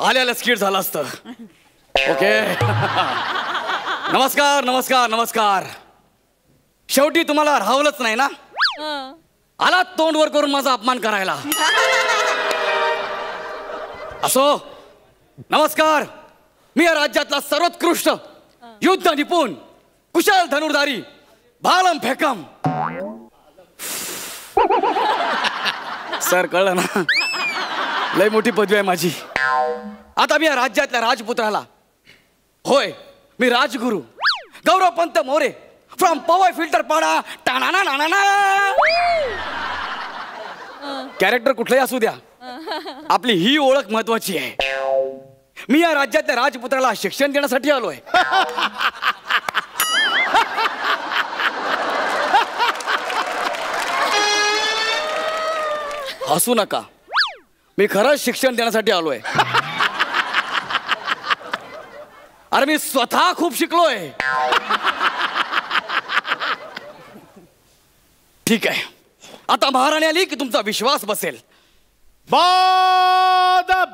आल्याला skit झालं असतं. Okay. नमस्कार नमस्कार नमस्कार. शेवटी तुम्हाला राहवलंच नाही ना. आला तोंड वर करून माझा अपमान करायला. असो. नमस्कार. मी या राज्यातला सर्वोत्कृष्ट युद्ध निपुण कुशल धनुर्धारी भालम फेकम. सर कळलं ना. लय मोठी पदवी आहे माझी. आता मी या राज्यातल्या राजपुत्राला, होय मी राजगुरु गौरवपंत मोरे फ्रॉम पवई फिल्टर पाडा टाणा ना ना ना. कॅरेक्टर कुठलंही असू द्या, आपली ही ओळख महत्वाची आहे. मी या राज्यातल्या राजपुत्राला शिक्षण देण्यासाठी आलोय. हसू नका. मी खरंच शिक्षण देण्यासाठी आलोय. अरे मी स्वतः खूप शिकलोय. ठीक आहे. आता महाराणी आली की तुमचा विश्वास बसेल. बादब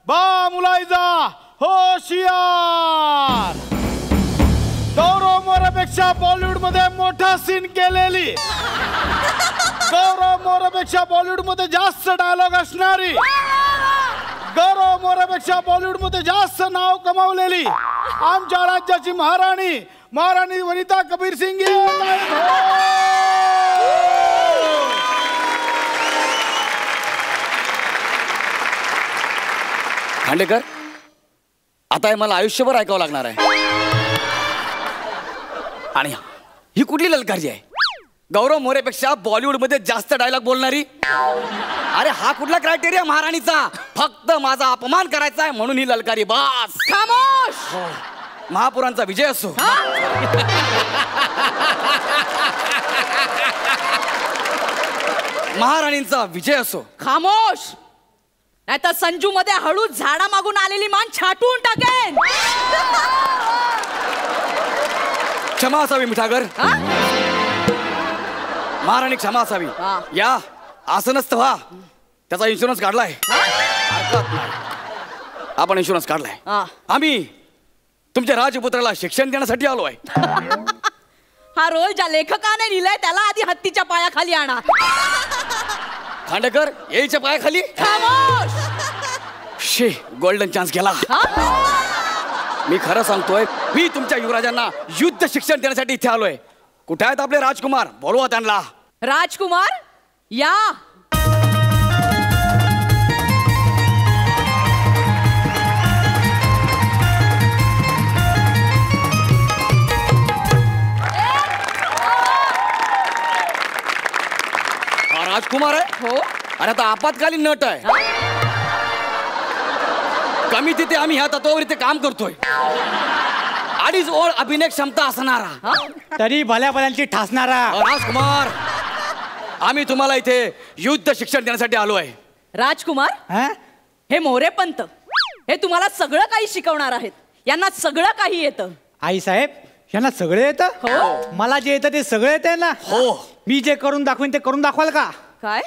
बा मुलायजा होशियार. गौरव मोरेपेक्षा बॉलिवूड मध्ये मोठा सीन केलेली, गौरव मोरेपेक्षा बॉलिवूड मध्ये जास्त डायलॉग असणारी, गौरव मोरेपेक्षा बॉलिवूड मध्ये जास्त नाव कमावलेली आमच्या राज्याची महाराणी महाराणी वनिता कबीर सिंग. खांडेकर, आता हे मला आयुष्यभर ऐकावं लागणार आहे. आणि ही कुठली ललकारी आहे? गौरव मोरेपेक्षा बॉलिवूड मध्ये जास्त डायलॉग बोलणारी. अरे हा कुठला क्रायटेरिया महाराणीचा? फक्त माझा अपमान करायचा आहे म्हणून ही ललकारी. बस खामोश. महापुरांचा विजय असो. महाराणींचा विजय असो. खामोश. नाही तर संजू मध्ये हळू झाडा मागून आलेली मान छाटून टाकेन. क्षमा असावी मिठागर. महाराणी क्षमा असावी. या आसनस्थ व्हा. त्याचा इन्शुरन्स काढलाय. आपण इन्शुरन्स काढलाय. आम्ही तुमच्या राजपुत्राला शिक्षण देण्यासाठी आलोय. हा रोल ज्या लेखकाने लिहिलाय त्याला आधी हत्तीच्या पायाखाली आणा. खांडेकर येईच्या पायाखाली. खामोश. शे गोल्डन चान्स गेला. मी खरं सांगतोय, मी तुमच्या युवराजांना युद्ध शिक्षण देण्यासाठी इथे आलोय. कुठे आहेत आपले राजकुमार? बोलवा त्यांना. राजकुमार या. हा राजकुमार आहे. हो. अरे आता आपत्कालीन नट आहे. कमी तिथे आम्ही ह्या तत्वावर इथे काम करतोय. अडीच ओळ अभिनय क्षमता असणारा, तरी भल्या भल्यांची ठासणारा राजकुमार. आम्ही तुम्हाला इथे युद्ध शिक्षण देण्यासाठी आलोय. राजकुमार, हे मोरेपंत हे तुम्हाला सगळं काही शिकवणार आहेत. यांना सगळं काही येतं. आई साहेब, यांना सगळे येतं? हो. मला जे येतं ते सगळे येतं ना. हो. मी जे करून दाखवेन ते करून दाखवाल का? काय?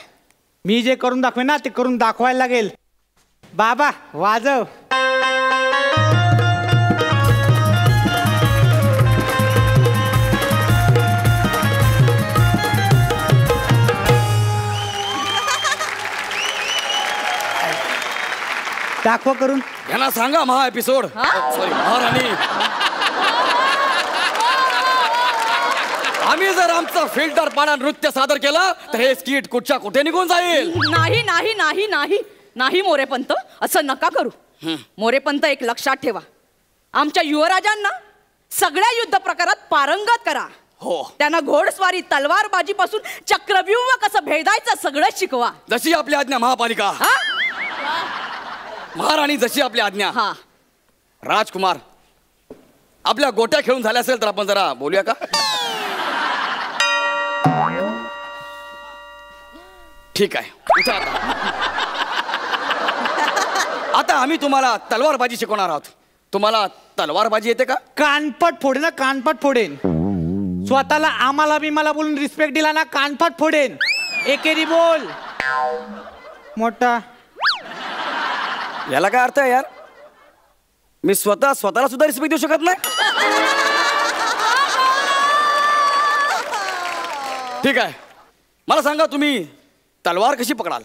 मी जे करून दाखवेन ना ते करून दाखवायला लागेल. बाबा वाजव. दाखवा करून. यांना सांगा महा एपिसोड. सॉरी महाराणी. आम्ही जर आमचं फिल्टर पाडा नृत्य सादर केलं तर हे स्किट कुठच्या कुठे निघून जाईल. नाही नाही नाही नाही नाही मोरेपंत, असं नका करू. मोरेपंत एक लक्षात ठेवा, आमच्या युवराजांना सगळ्या युद्ध प्रकारात पारंगत करा. हो. त्यांना घोडस्वारी तलवारबाजी पासून चक्रव्यूह कसं भेदायचं सगळं शिकवा. जशी आपली आज्ञा महापालिका. महाराणी जशी आपली आज्ञा. राजकुमार, आपल्या गोट्या खेळून झाल्या असेल तर आपण जरा बोलूया का? ठीक आहे. आता आम्ही तुम्हाला तलवारबाजी शिकवणार आहोत. तुम्हाला तलवारबाजी येते का? कानपट फोडेन ना, कानपट फोडेन. स्वतःला आम्हाला बी मला बोलून रिस्पेक्ट दिला ना, कानपट फोडेन. एकेरी बोल मोठा. याला काय अर्थ आहे यार? मी स्वतःला सुद्धा रिस्पेक्ट देऊ शकत नाही. ठीक आहे, मला सांगा तुम्ही तलवार कशी पकडाल?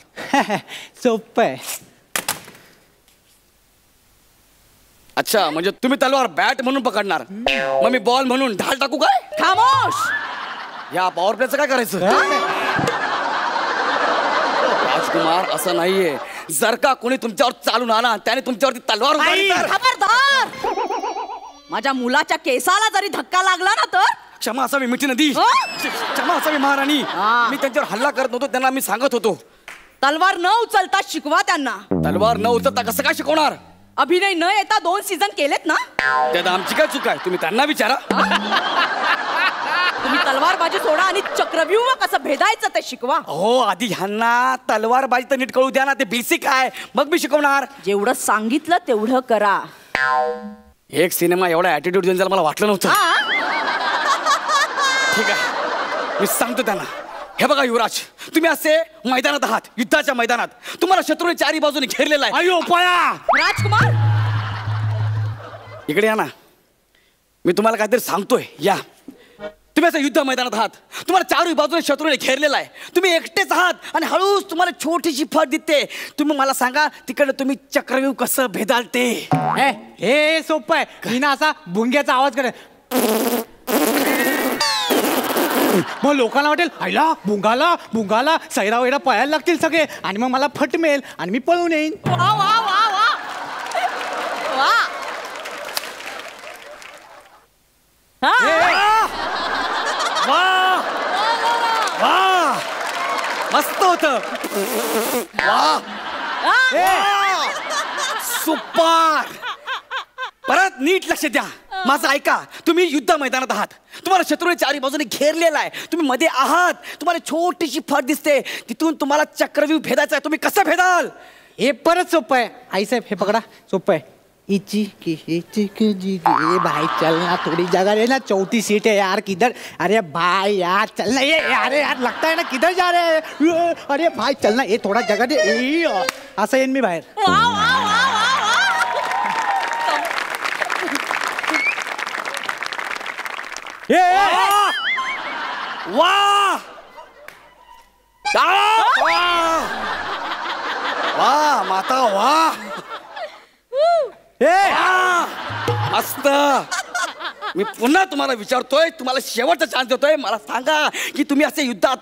सोपं आहे. अच्छा, म्हणजे तुम्ही तलवार बॅट म्हणून पकडणार, मग मी बॉल म्हणून ढाल टाकू काय? खामोश. या पॉवर प्लेचं काय करायचं? राजकुमार, असं नाहीये. जर का कोणी तुमच्यावर चालून आला त्याने तुमच्यावरती तलवार उचलली तर? खबरदार. माझ्या मुलाच्या केसाला जरी धक्का लागला ना तर? क्षमा असावी मिठी नदी, क्षमा असावी महाराणी. मी त्यांच्यावर हल्ला करत नव्हतो, त्यांना मी सांगत होतो तलवार न उचलता शिकवा त्यांना. तलवार न उचलता कसं काय शिकवणार? अभिनय न येता 2 सीझन केलेत ना. त्यात आमची काय चूक आहे? तुम्ही त्यांना विचारा. तुम्ही तलवारबाजी सोडा आणि चक्रव्यूह कसं भेदायचं ते शिकवा. हो, आधी ह्यांना तलवारबाजी तर नीट कळू द्या ना, ते बेसिक आहे, मग मी शिकवणार. जेवढं सांगितलं तेवढं करा. एक सिनेमा एवढा ऍटिट्यूड देऊन मला वाटलं नव्हतं. ठीक आहे, मी सांगतो त्यांना. हे बघा युवराज, तुम्ही असे मैदानात आहात, युद्धाच्या मैदानात. तुम्हाला शत्रूने चारी बाजूने घेरलेला आहे. अयो पळा. राजकुमार, इकडे या ना, मी तुम्हाला काहीतरी सांगतोय. या, तुम्ही असं युद्ध मैदानात आहात, तुम्हाला चारही बाजूने शत्रूने घेरलेला आहे, तुम्ही एकटेच आहात आणि हळूच तुम्हाला छोटीशी फट दिसते. तुम्ही मला सांगा तिकडे तुम्ही चक्रव्यूह कसं भेदाल ते? हे सोपं आहे. मी ना असा भुंग्याचा आवाज करे, मग लोकांना वाटेल आईला भुंगाला सैरा वैरा पळायला लागतील सगळे आणि मग मला फट मिळेल आणि मी पळून येईन. वा वा वा वा वा. वा, मस्त होत. वा, सुपर. परत नीट लक्ष द्या, माझं ऐका. तुम्ही युद्ध मैदानात आहात, तुम्हाला शत्रूने चारी बाजूने घेरलेला आहे, तुम्ही मध्ये आहात, तुम्हाला छोटीशी फट दिसते, तिथून तुम्हाला चक्रव्यूह भेदायचा आहे. तुम्ही कसं भेदाल? हे परत सोपं आहे. आई साहेब हे पकडा, सोपं आहे. इची भाई चलना, थोड़ी जगह लेना, 34 सीट है यार. किधर? अरे भाई यार चलना. ये अरे यार लगता है ना किधर जा रहे हैं? अरे भाई चलना, ये थोड़ा जगह दे. असं येईन मी बाहेर. वा वा वा वा वा, वा माता, वा. मस्त. मी पुन्हा तुम्हाला विचारतोय, तुम्हाला शेवटचा चान्स देतोय. मला सांगा की तुम्ही असे युद्धात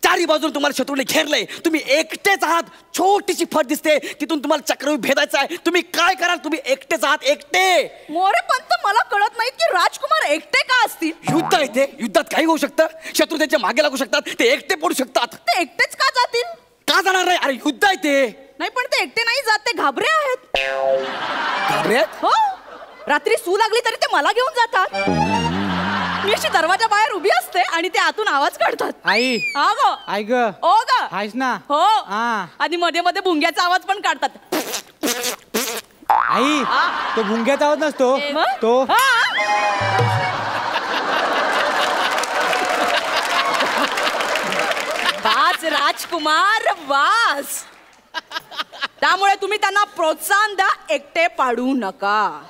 चारी बाजून तुम्हाला शत्रूने घेरलंय, तुम्ही एकटेच आहात, छोटीशी फट दिसते, तिथून तुम्हाला चक्रव्यूह भेदायचा आहे, तुम्ही काय कराल? तुम्ही एकटेच आहात, एकटे. मोरेपंत, मला कळत नाही की राजकुमार एकटे का असतील. युद्ध आहे ते, युद्धात काही होऊ शकतं, शत्रू त्यांच्या मागे लागू शकतात, ते एकटे पडू शकतात. ते एकटेच का जातील? का जाणार नाही? अरे युद्ध आहे ते. नाही, पण ते एकटे नाही जात, ते घाबरे आहेत. घाबरे आहेत? हो, रात्री सू लागली तरी ते मला घेऊन जातात. मी अशी दरवाजा बाहेर उभी असते आणि ते आतून आवाज काढतात. आई हा गो, आई ग, ओ ग, आहेस ना? हो. हा. आणि मध्ये मध्ये भुंग्याचा आवाज पण काढतात. आई तो भुंग्याचा आवाज नसतो मग? तो. वास राजकुमार, वास. त्यामुळे तुम्ही त्यांना प्रोत्साहन द्या, एकटे पाडू नका.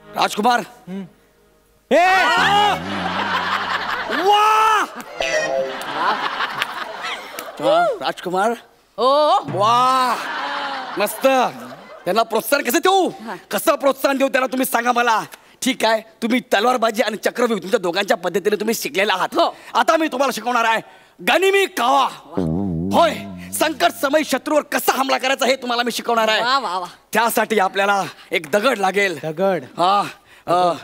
राजकुमार, राजकुमार, ओ वा, मस्त. त्यांना प्रोत्साहन कसं देऊ? कसं प्रोत्साहन देऊ त्यांना, तुम्ही सांगा मला. ठीक आहे, तुम्ही तलवारबाजी आणि चक्रव्यूह तुमच्या दोघांच्या पद्धतीने तुम्ही शिकलेला आहात. हो. आता मी तुम्हाला शिकवणार आहे गनिमी कावा. होय, संकट समय शत्रूवर कसा हमला करायचा हे तुम्हाला मी शिकवणार आहे. वा वा वा. त्यासाठी आपल्याला एक दगड लागेल. दगड. हा,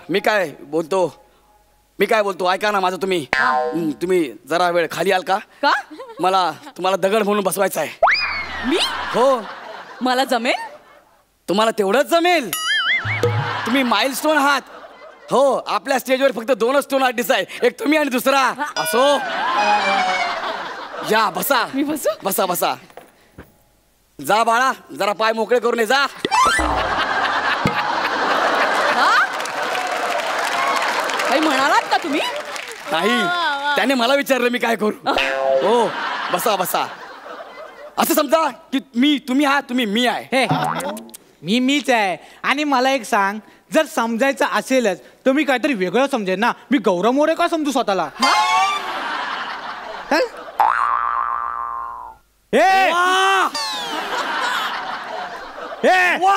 मी काय बोलतो ऐका ना माझं. तुम्ही जरा वेळ खाली आल का? का? मला तुम्हाला दगड म्हणून बसवायचं आहे. मी? हो, मला जमेल. तुम्हाला तेवढंच जमेल. तुम्ही माइलस्टोन आहात. हो, आपल्या स्टेजवर फक्त 2च स्टोन आर्टिस्ट आहे, एक तुम्ही आणि दुसरा. असो, या बसा. मी बसू? बसा बसा. जा बाळा, जरा पाय मोकळे करून ये, जा. काही म्हणालात का तुम्ही? नाही, त्याने मला विचारलं मी काय करू. हो, बसा बसा. असं समजा की तुम्ही आहात, तुम्ही मी आहे. हे मीच आहे. आणि मला एक सांग, जर समजायचं असेलच तर मी काहीतरी वेगळं समजेन ना. मी गौरव मोरे का समजू स्वतःला? हं? ए! वा! ए! वा!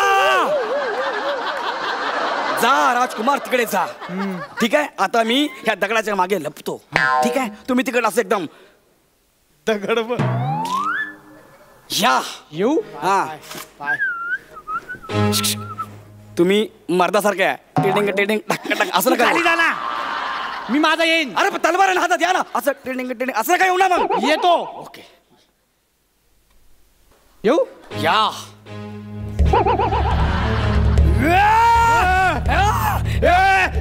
जा राजकुमार तिकडे जा. ठीक आहे, आता मी ह्या दगडाच्या मागे लपतो. ठीक आहे, तुम्ही तिकडे असं एकदम दगड बघ. या. येऊ? हा, तुम्ही मर्दासारखे आहे. टेडिंग टेडिंग टक टक असं नका खाली करू. जा ना. मी माझा येईन. अरे पण तलवार आहे ना हातात, या ना. असं टेडिंग टेडिंग असं काय येऊ ना मग. येतो. ओके, येऊ? या.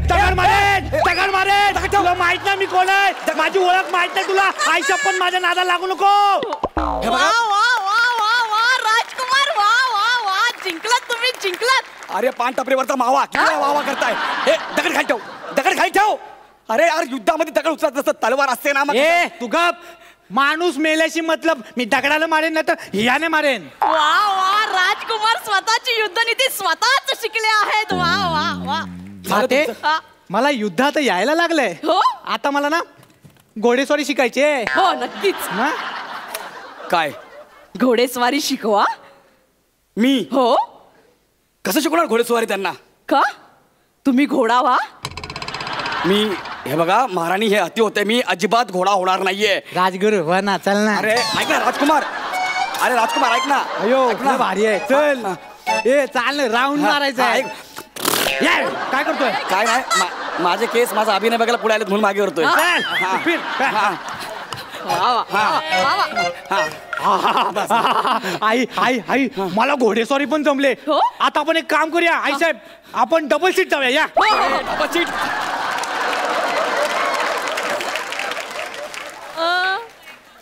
दगड मारेन, दगड मारेन. तुला माहित नाही मी कोण आहे. माझी ओळख माहित नाही तुला. आईशा पण माझ्या नादा लागू नको. हे वा बघा. वा वा वा वा राजकुमार, वा वा वा, जिंकलात तुम्ही, जिंकलात. अरे पान टपरीवरचा मावा किती वावा करताय. हे दगड खाली ठेव, दगड खाली ठेव. अरे यार, युद्धामध्ये दगड उचलत नसतं, तलवार असते ना. मग ए तू गप. माणूस मेल्याशी मतलब. मी दगडाला मारेन ना तर हियाने मारेन. वा वा राजकुमार स्वतःची युद्धनीती स्वतःच शिकले आहेत. वा वा वा. माते, हा. मला युद्धात यायला लागलंय. हो? आता मला ना घोडेस्वारी शिकायची आहे. हो नक्कीच. ना? काय घोडेस्वारी शिकवा. मी हो कसं शिकवणार घोडेस्वारी त्यांना. का? तुम्ही घोडा व्हा. मी हे बघा महाराणी, हे अति होते. मी अजिबात घोडा होणार नाहीये. राजगुरू हो ना, चल ना. अरे ऐक ना राजकुमार, अरे राजकुमार ऐक ना. अयो ऐक ना. भारी आहे. चल. ए चाल ना, राऊंड हा, मारायचं हा, आहे. ऐक. ये, काय करतोय? काय नाही, माझे केस माझा अभिनय बघायला पुढे आलेत म्हणून मागे करतोय. चल, हा. फिर. हा. वा वा हा. वा वा. हा. आई आई आई मला घोडेस्वारी पण जमले. हो? आता आपण एक काम करूया आई साहेब, आपण डबल सीट जाऊया. या. हो, हो, हो. बाबा, सीट.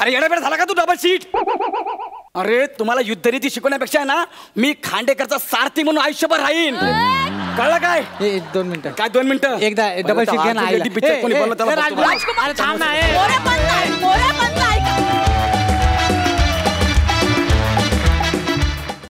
अरे येण्यापेक्षा झाला का तू डबल सीट. अरे तुम्हाला युद्धनीती शिकवण्यापेक्षा आहे ना, मी खांडेकरचा सारथी म्हणून आयुष्यभर राहीन. कळलं काय. ए, 2 मिनिटं. काय 2 मिनिटं एकदा डबल सीट घ्या ना आईला. पिक्चर कोणी बोललं त्याला ए, बघतो मला. राजकुमार, अरे थांब ना. ए. मोरेपंत, मोरेपंत